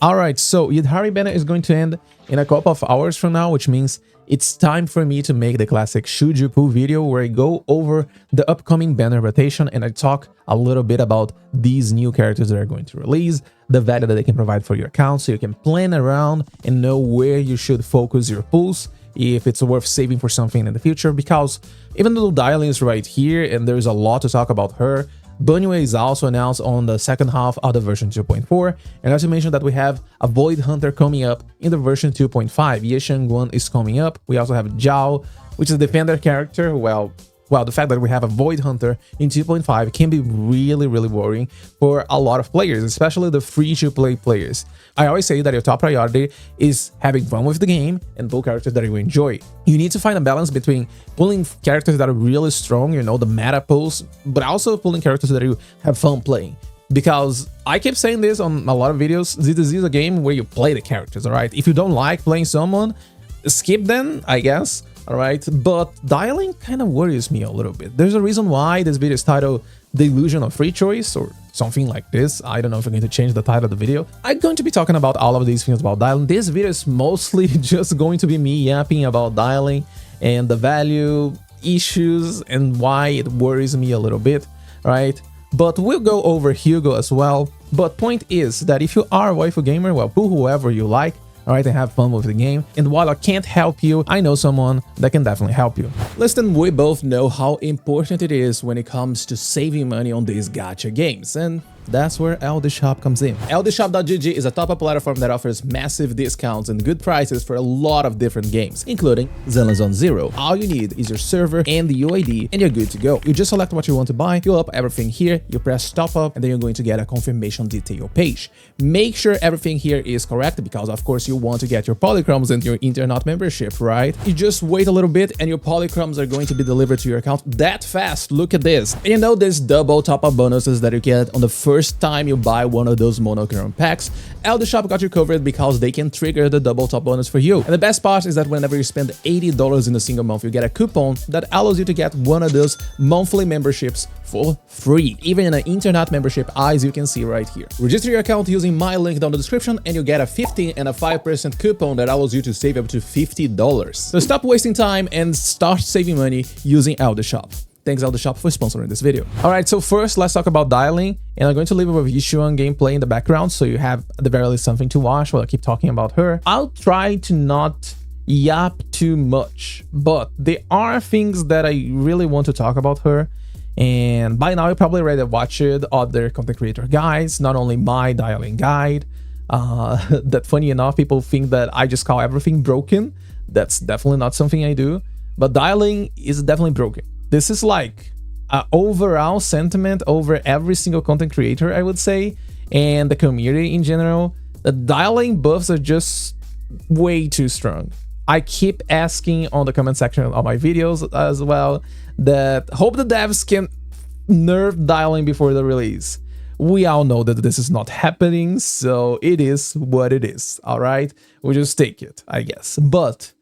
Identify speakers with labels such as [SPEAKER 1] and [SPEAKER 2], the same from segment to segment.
[SPEAKER 1] Alright, so Yidhari Bennett is going to end in a couple of hours from now, which means it's time for me to make the classic Shujupu video where I go over the upcoming banner rotation and I talk a little bit about these new characters that are going to release, the value that they can provide for your account so you can plan around and know where you should focus your pulls, if it's worth saving for something in the future, because even though Dialyn is right here and there's a lot to talk about her, Bunny is also announced on the second half of the version 2.4, and as you mentioned that we have a Void Hunter coming up in the version 2.5. Yeshang 1 is coming up. We also have Zhao, which is a defender character. Well, the fact that we have a Void Hunter in 2.5 can be really worrying for a lot of players, especially the free-to-play players. I always say that your top priority is having fun with the game and pull characters that you enjoy. You need to find a balance between pulling characters that are really strong, you know, the meta pulls, but also pulling characters that you have fun playing. Because I keep saying this on a lot of videos, ZZZ is a game where you play the characters, alright? If you don't like playing someone, skip them, I guess. Alright, but Dialyn kind of worries me a little bit. There's a reason why this video is titled The Illusion of Free Choice or something like this. I don't know if I'm going to change the title of the video. I'm going to be talking about all of these things about Dialyn. This video is mostly just going to be me yapping about Dialyn and the value, issues, and why it worries me a little bit, right? But we'll go over Hugo as well. But point is that if you are a waifu gamer, well, pull whoever you like, alright, and have fun with the game. And while I can't help you, I know someone that can definitely help you. Listen, we both know how important it is when it comes to saving money on these gacha games, and that's where LDShop comes in. LDShop.gg is a top-up platform that offers massive discounts and good prices for a lot of different games, including Zone Zero. All you need is your server and the UID, and you're good to go. You just select what you want to buy, fill up everything here, you press top up, and then you're going to get a confirmation detail page. Make sure everything here is correct, because of course you want to get your polychromes and your internet membership, right? You just wait a little bit and your polychromes are going to be delivered to your account that fast. Look at this. And you know there's double top-up bonuses that you get on the first time you buy one of those monochrome packs. LDShop got you covered because they can trigger the double top bonus for you. And the best part is that whenever you spend $80 in a single month, you get a coupon that allows you to get one of those monthly memberships for free, even in an internet membership, as you can see right here. Register your account using my link down the description and you get a 15 and a 5% coupon that allows you to save up to $50. So stop wasting time and start saving money using LDShop. Thanks LDShop for sponsoring this video. Alright, so first let's talk about Dialyn, and I'm going to leave a Vishuan gameplay in the background so you have at the very least something to watch while I keep talking about her. I'll try to not yap too much, but there are things that I really want to talk about her, and by now you probably already watched other content creator guides, not only my Dialyn guide. That funny enough, people think that I just call everything broken. That's definitely not something I do, but Dialyn is definitely broken. This is like an overall sentiment over every single content creator, I would say, and the community in general. The Dialyn buffs are just way too strong. I keep asking on the comment section of my videos as well that hope the devs can nerf Dialyn before the release. We all know that this is not happening, so it is what it is, alright? We'll just take it, I guess. But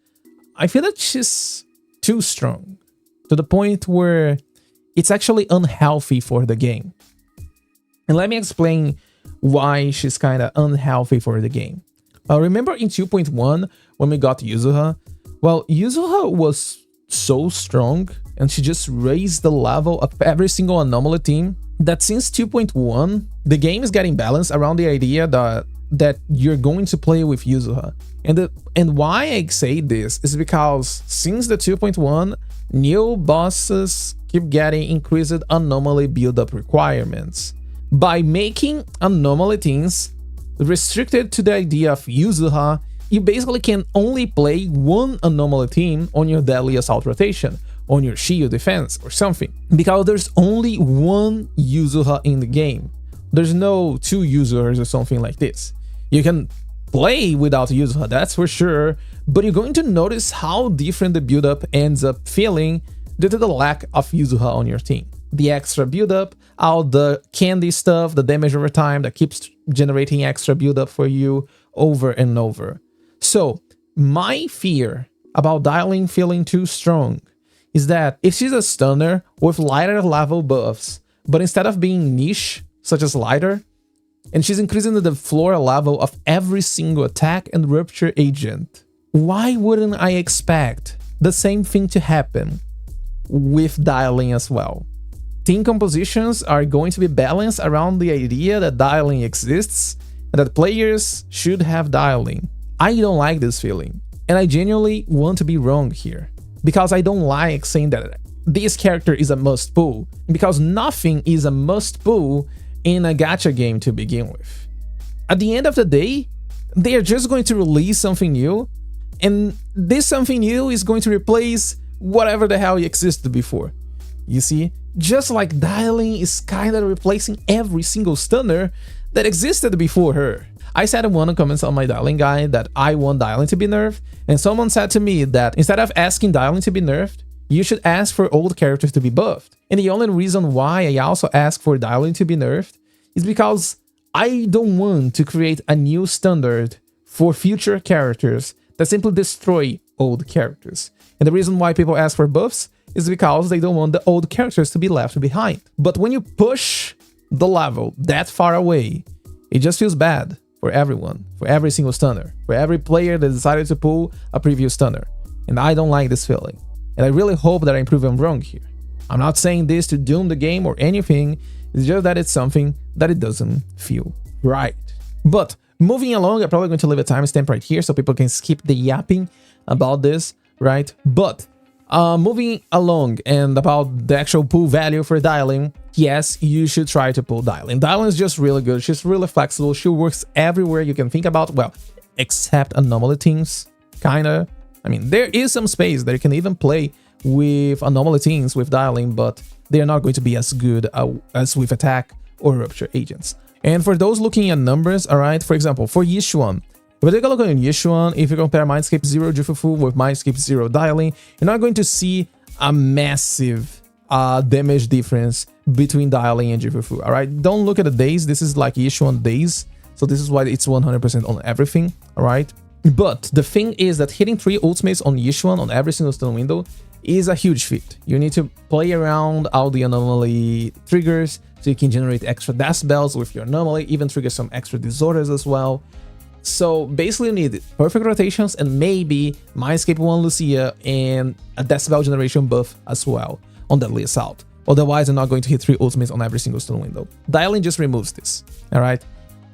[SPEAKER 1] I feel that she's too strong, to the point where it's actually unhealthy for the game. And let me explain why she's kind of unhealthy for the game. Remember in 2.1 when we got Yuzuha? Well, Yuzuha was so strong and she just raised the level of every single anomaly team that since 2.1, the game is getting balanced around the idea that you're going to play with Yuzuha. And why I say this is because since the 2.1, new bosses keep getting increased anomaly build-up requirements. By making anomaly teams restricted to the idea of Yuzuha, you basically can only play one anomaly team on your deadly assault rotation, on your shield defense or something, because there's only one Yuzuha in the game. There's no two Yuzuhas or something like this. You can play without Yuzuha, that's for sure, but you're going to notice how different the build-up ends up feeling due to the lack of Yuzuha on your team. The extra build-up, all the candy stuff, the damage over time that keeps generating extra build-up for you over and over. So, my fear about Dialyn feeling too strong is that if she's a stunner with lighter level buffs, but instead of being niche, such as lighter, And she's increasing the floor level of every single attack and rupture agent. Why wouldn't I expect the same thing to happen with Dialyn as well? Team compositions are going to be balanced around the idea that Dialyn exists and that players should have Dialyn. I don't like this feeling, and I genuinely want to be wrong here, because I don't like saying that this character is a must pull, because nothing is a must pull in a gacha game to begin with. At the end of the day, they are just going to release something new, and this something new is going to replace whatever the hell existed before. You see, just like Dialyn is kinda replacing every single stunner that existed before her. I said in one of the comments on my Dialyn guide that I want Dialyn to be nerfed, and someone said to me that instead of asking Dialyn to be nerfed, you should ask for old characters to be buffed. And the only reason why I also ask for Dialyn to be nerfed is because I don't want to create a new standard for future characters that simply destroy old characters. And the reason why people ask for buffs is because they don't want the old characters to be left behind. But when you push the level that far away, it just feels bad for everyone, for every single stunner, for every player that decided to pull a previous stunner. And I don't like this feeling. And I really hope that I prove I'm wrong here. I'm not saying this to doom the game or anything, it's just that it's something that it doesn't feel right. But moving along, I'm probably going to leave a timestamp right here so people can skip the yapping about this, right? But moving along and about the actual pull value for Dialyn, yes, you should try to pull Dialyn. Dialyn is just really good. She's really flexible. She works everywhere you can think about. Well, except anomaly teams, kinda. I mean, there is some space that you can even play with anomaly teams with Dialyn, but they're not going to be as good as with attack or rupture agents. And for those looking at numbers, all right, for example, for Yishuan, if we take a look at Yishuan, if you compare Mindscape 0 Jufufu with Mindscape 0 Dialyn, you're not going to see a massive damage difference between Dialyn and Jufufu, all right? Don't look at the days. This is like Yishuan days, so this is why it's 100% on everything, all right? But the thing is that hitting 3 ultimates on Yishuan on every single stun window is a huge feat. You need to play around all the anomaly triggers so you can generate extra decibels with your anomaly, even trigger some extra disorders as well. So basically you need perfect rotations and maybe Mindscape 1 Lucia and a decibel generation buff as well on Deadly Assault. Otherwise, you're not going to hit 3 ultimates on every single stun window. Dialyn just removes this, alright?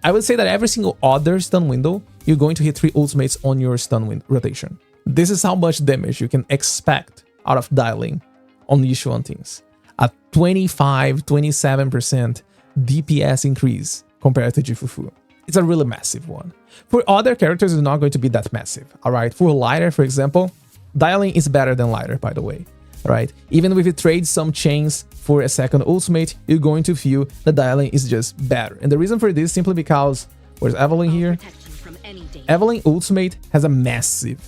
[SPEAKER 1] I would say that every single other stun window, you're going to hit 3 ultimates on your stun rotation. This is how much damage you can expect out of Dialyn on Yishuan teams. A 25-27% DPS increase compared to Jufufu. It's a really massive one. For other characters, it's not going to be that massive, alright? For Lighter, for example, Dialyn is better than Lighter, by the way, alright? Even if you trade some chains for a second ultimate, you're going to feel that Dialyn is just better. And the reason for this is simply because, where's Evelyn here? Evelyn ultimate has a massive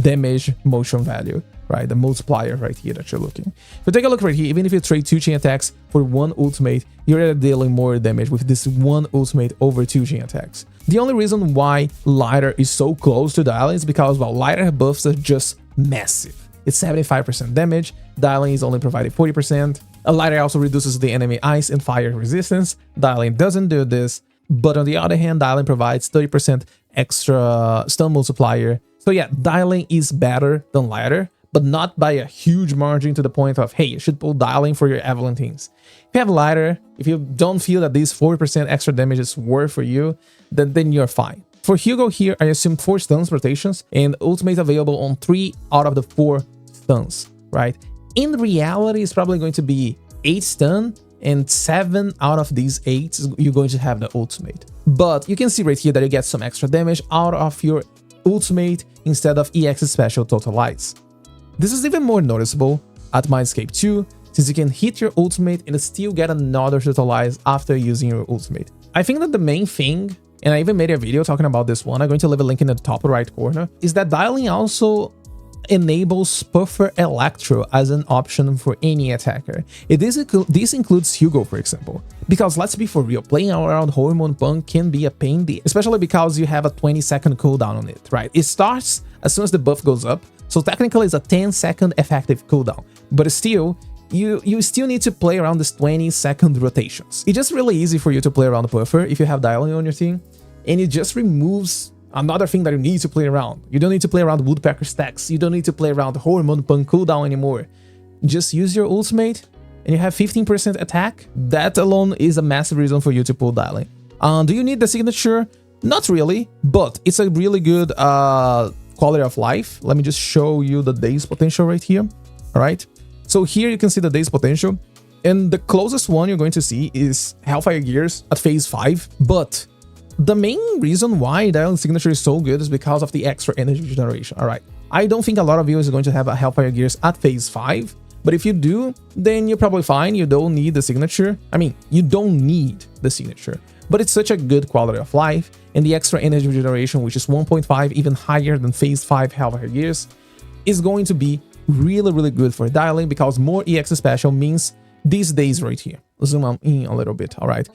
[SPEAKER 1] damage motion value, right? The multiplier right here that you're looking. If you take a look right here, even if you trade 2 chain attacks for 1 ultimate, you're dealing more damage with this 1 ultimate over 2 chain attacks. The only reason why Lighter is so close to Dialyn is because, well, Lighter buffs are just massive. It's 75% damage, Dialyn is only providing 40%. A Lighter also reduces the enemy ice and fire resistance. Dialyn doesn't do this, but on the other hand, Dialyn provides 30% extra stun multiplier. So yeah, Dialyn is better than Lighter, but not by a huge margin to the point of, hey, you should pull Dialyn for your Evelyn teams. If you have Lighter, if you don't feel that these 40% extra damage is worth for you, then you're fine. For Hugo here, I assume 4 stuns rotations and ultimate available on 3 out of the 4 stuns, right? In reality, it's probably going to be 8 stun, and 7 out of these 8 you're going to have the ultimate. But you can see right here that you get some extra damage out of your ultimate instead of EX special Totalize. This is even more noticeable at Mindscape 2, since you can hit your ultimate and still get another Totalize after using your ultimate. I think that the main thing, and I even made a video talking about this one, I'm going to leave a link in the top right corner, is that Dialyn also enables Puffer Electro as an option for any attacker. This includes Hugo, for example, because let's be for real, playing around Hormone Punk can be a pain, especially because you have a 20-second cooldown on it, right? It starts as soon as the buff goes up, so technically it's a 10-second effective cooldown, but still, you still need to play around this 20-second rotations. It's just really easy for you to play around the buffer if you have Dialyn on your team, and it just removes another thing that you need to play around. You don't need to play around Woodpecker stacks. You don't need to play around the Hormone Punk cooldown anymore. Just use your ultimate and you have 15% attack. That alone is a massive reason for you to pull Dialyn. Do you need the signature? Not really, but it's a really good quality of life. Let me just show you the days potential right here. All right. So here you can see the days potential. And the closest one you're going to see is Hellfire Gears at phase 5. But the main reason why Dialyn signature is so good is because of the extra energy generation. All right. I don't think a lot of you is going to have a Hellfire Gears at phase 5. But if you do, then you're probably fine. You don't need the signature. I mean, you don't need the signature. But it's such a good quality of life, and the extra energy generation, which is 1.5, even higher than phase 5 Hellfire Gears, is going to be really, really good for Dialyn, because more EX special means these days right here. Let's zoom in a little bit, all right?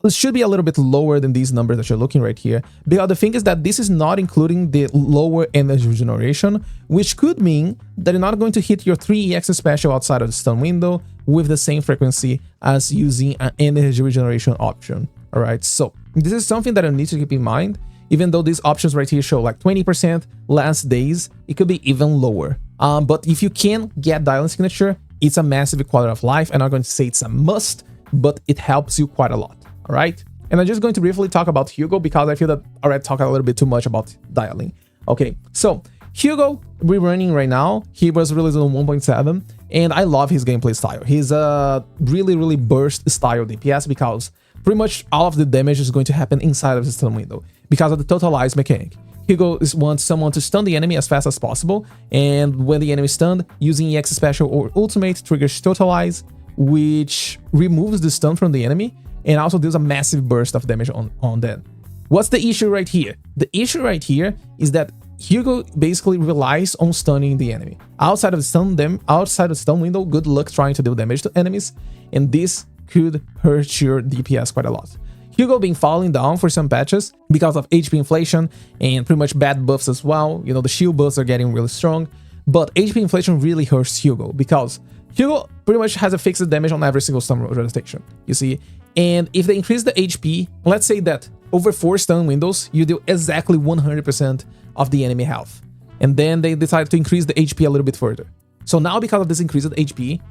[SPEAKER 1] It should be a little bit lower than these numbers that you're looking right here, because the thing is that this is not including the lower energy generation, which could mean that you're not going to hit your 3 EX special outside of the stun window with the same frequency as using an energy regeneration option. All right, so this is something that I need to keep in mind. Even though these options right here show like 20% less days, it could be even lower. But if you can get Dialyn signature, it's a massive quality of life. I'm not going to say it's a must, but it helps you quite a lot. All right, and I'm just going to briefly talk about Hugo because I feel that I already talked a little bit too much about Dialyn. Okay, so Hugo, we're running right now. He was released on 1.7, and I love his gameplay style. He's a really burst style DPS because pretty much all of the damage is going to happen inside of the stun window because of the totalize mechanic. Hugo wants someone to stun the enemy as fast as possible, and when the enemy is stunned, using EX special or ultimate triggers totalize, which removes the stun from the enemy and also deals a massive burst of damage on them. What's the issue right here? The issue right here is that Hugo basically relies on stunning the enemy. Outside of the stun window, good luck trying to deal damage to enemies, and this could hurt your DPS quite a lot. Hugo been falling down for some patches because of HP inflation and pretty much bad buffs as well. You know, the shield buffs are getting really strong, but HP inflation really hurts Hugo because Hugo pretty much has a fixed damage on every single stun rotation, you see. And if they increase the HP, let's say that over 4 stun windows, you do exactly 100% of the enemy health. And then they decide to increase the HP a little bit further. So now because of this increased HP,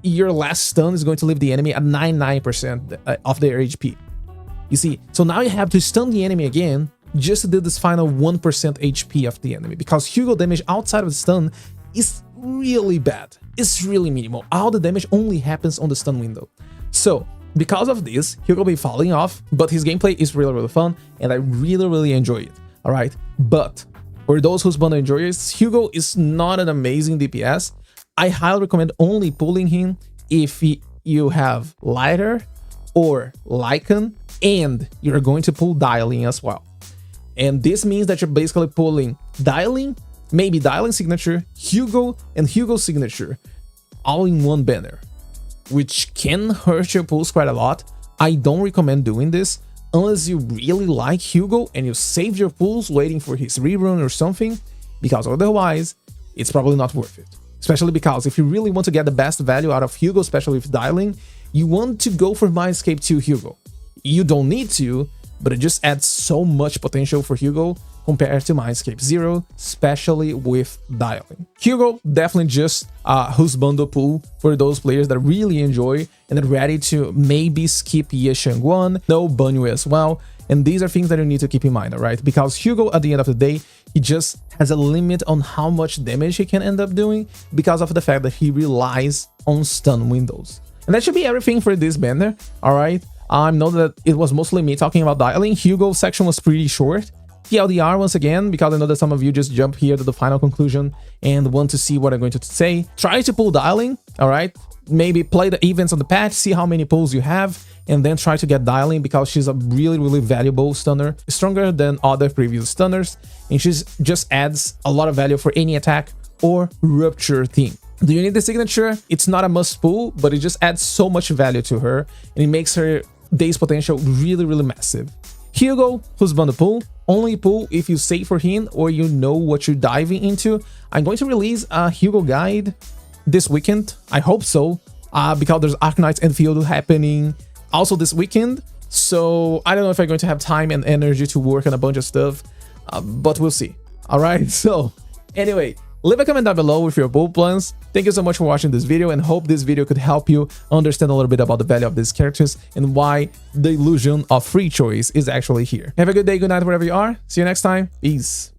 [SPEAKER 1] your last stun is going to leave the enemy at 99% of their HP. You see, so now you have to stun the enemy again just to do this final 1% HP of the enemy, because Hugo damage outside of the stun is really bad. It's really minimal. All the damage only happens on the stun window. So because of this, Hugo will be falling off, but his gameplay is really fun, and I really enjoy it. All right, but for those who's gonna enjoy it, Hugo is not an amazing DPS. I highly recommend only pulling him if you have Lighter or Lycan, and you're going to pull Dialyn as well. And this means that you're basically pulling Dialyn, maybe Dialyn signature, Hugo, and Hugo signature, all in one banner, which can hurt your pulls quite a lot. I don't recommend doing this unless you really like Hugo and you save your pulls waiting for his rerun or something, because otherwise it's probably not worth it. Especially because if you really want to get the best value out of Hugo, especially with Dialyn, you want to go for Mindscape 2 Hugo. You don't need to, but it just adds so much potential for Hugo compared to Mindscape 0, especially with Dialyn. Hugo definitely just who's bundle pool for those players that really enjoy and are ready to maybe skip Ye Shangguan, no Banyu as well. And these are things that you need to keep in mind, all right? Because Hugo, at the end of the day, he just has a limit on how much damage he can end up doing because of the fact that he relies on stun windows. And that should be everything for this banner, all right? I know that it was mostly me talking about Dialyn. Hugo's section was pretty short. TLDR once again, because I know that some of you just jump here to the final conclusion and want to see what I'm going to say. Try to pull Dialyn, all right? Maybe play the events on the patch, see how many pulls you have, and then try to get Dialyn because she's a really valuable stunner, stronger than other previous stunners, and she just adds a lot of value for any attack or rupture theme. Do you need the signature? It's not a must pull, but it just adds so much value to her, and it makes her days potential really massive. Hugo, who's bundle pull, only pull if you save for him or you know what you're diving into. I'm going to release a Hugo guide this weekend. I hope so, because there's Arknights and Field happening also this weekend. So I don't know if I'm going to have time and energy to work on a bunch of stuff, but we'll see. All right. So anyway, leave a comment down below with your build plans. Thank you so much for watching this video, and hope this video could help you understand a little bit about the value of these characters and why the illusion of free choice is actually here. Have a good day, good night, wherever you are. See you next time. Peace.